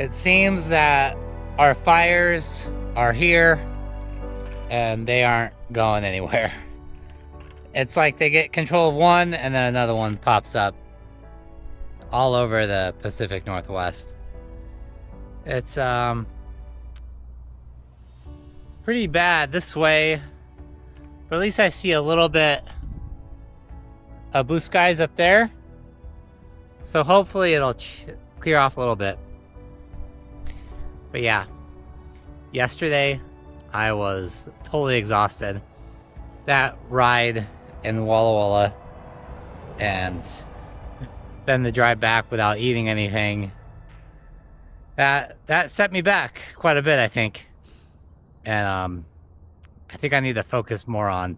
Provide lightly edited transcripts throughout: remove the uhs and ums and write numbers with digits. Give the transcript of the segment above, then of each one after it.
It seems that our fires are here and they aren't going anywhere. It's like they get control of one and then another one pops up all over the Pacific Northwest. It's pretty bad this way, but at least I see a little bit of blue skies up there. So hopefully it'll clear off a little bit. But yeah, yesterday I was totally exhausted. That ride in Walla Walla and then the drive back without eating anything, that set me back quite a bit, I think. And I think I need to focus more on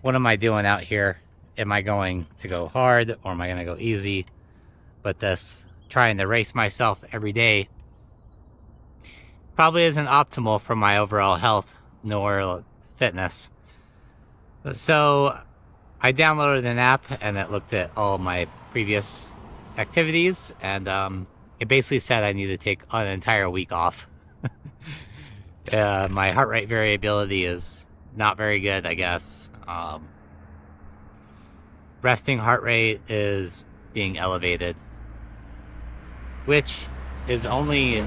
what am I doing out here? Am I going to go hard or am I going to go easy? But this trying to race myself every day probably isn't optimal for my overall health nor fitness. So I downloaded an app and it looked at all my previous activities, and it basically said I need to take an entire week off. My heart rate variability is not very good, I guess. Resting heart rate is being elevated, which is only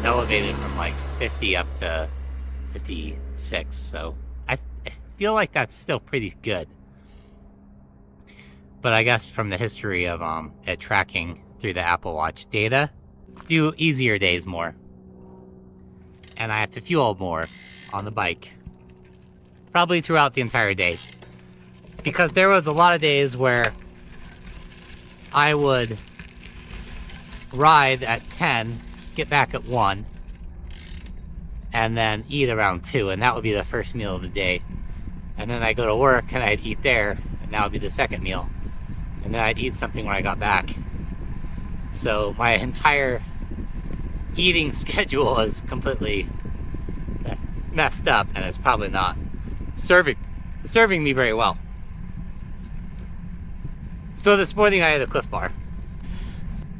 elevated from like 50 up to 56. So I feel like that's still pretty good. But I guess from the history of it tracking through the Apple Watch data, do easier days more. And I have to fuel more on the bike. Probably throughout the entire day. Because there was a lot of days where I would ride at 10, get back at 1, and then eat around 2, and that would be the first meal of the day. And then I'd go to work and I'd eat there, and that would be the second meal. And then I'd eat something when I got back. So my entire eating schedule is completely messed up, and it's probably not serving me very well. So this morning I had a Cliff Bar.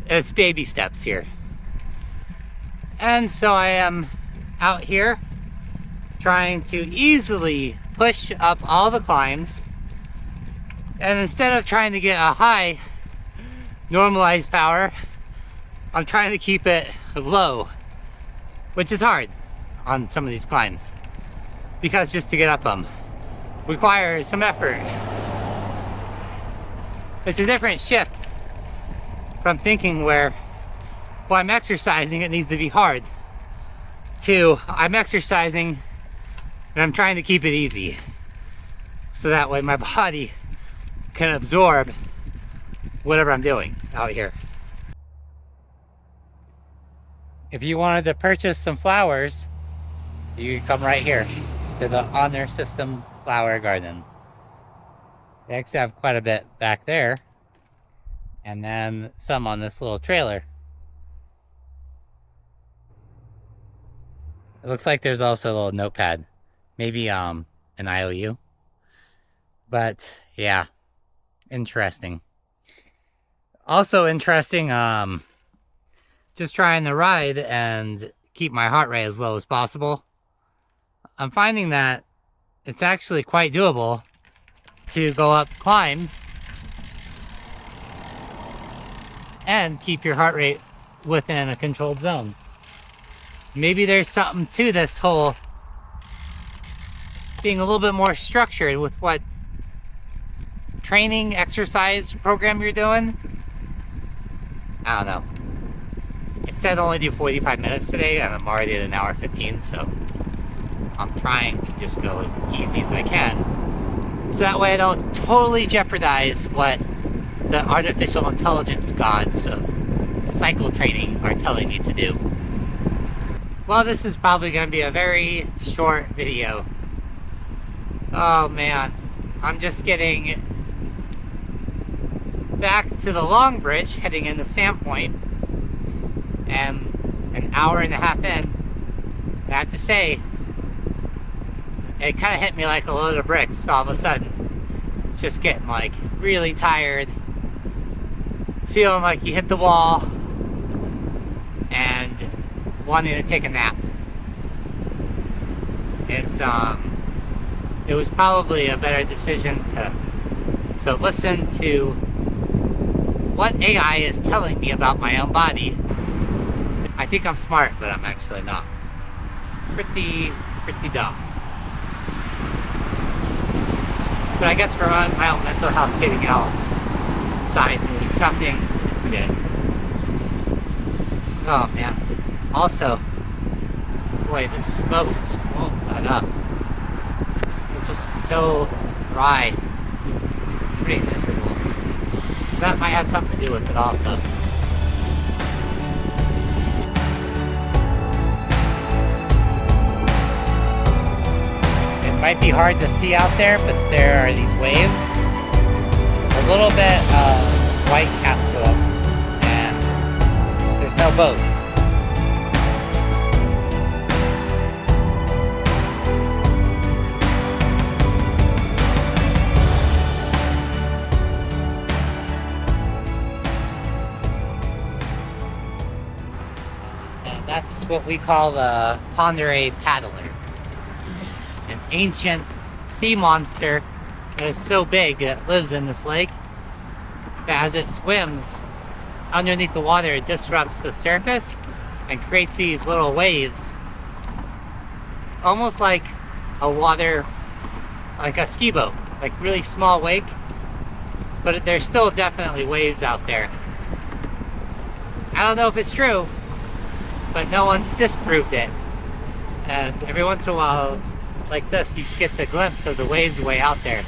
It's baby steps here. And so I am out here trying to easily push up all the climbs. And instead of trying to get a high normalized power, I'm trying to keep it low, which is hard on some of these climbs, because just to get up them requires some effort. It's a different shift from thinking where, well, I'm exercising, it needs to be hard, to I'm exercising and I'm trying to keep it easy. So that way my body can absorb whatever I'm doing out here. If you wanted to purchase some flowers, you can come right here to the Honor System Flower Garden. They actually have quite a bit back there, and then some on this little trailer. It looks like there's also a little notepad, maybe an IOU. But yeah, interesting. Also interesting, just trying to ride and keep my heart rate as low as possible. I'm finding that it's actually quite doable to go up climbs and keep your heart rate within a controlled zone. Maybe there's something to this whole being a little bit more structured with what training exercise program you're doing. I don't know. It said only do 45 minutes today, and I'm already at an hour 15, so I'm trying to just go as easy as I can, so that way I don't totally jeopardize what the artificial intelligence gods of cycle training are telling me to do. Well, this is probably going to be a very short video. Oh man, I'm just getting back to the Long Bridge, heading into Sandpoint, and an hour and a half in, I have to say, it kind of hit me like a load of bricks all of a sudden. It's just getting like really tired, feeling like you hit the wall, and wanting to take a nap. It was probably a better decision to listen to what AI is telling me about my own body. I think I'm smart, but I'm actually not. Pretty dumb. But I guess for my own mental health, getting outside doing something is good. Oh man. Also, boy, this smoke just won't let up. It's just so dry. Pretty miserable. That might have something to do with it also. It might be hard to see out there, but there are these waves. A little bit white cap to them, and there's no boats. And that's what we call the ponderay paddler. An ancient sea monster that is so big it lives in this lake that as it swims underneath the water, it disrupts the surface and creates these little waves, almost like a ski boat, like really small wake, but there's still definitely waves out there. I don't know if it's true, but no one's disproved it. And every once in a while, like this, you get the glimpse of the waves way out there.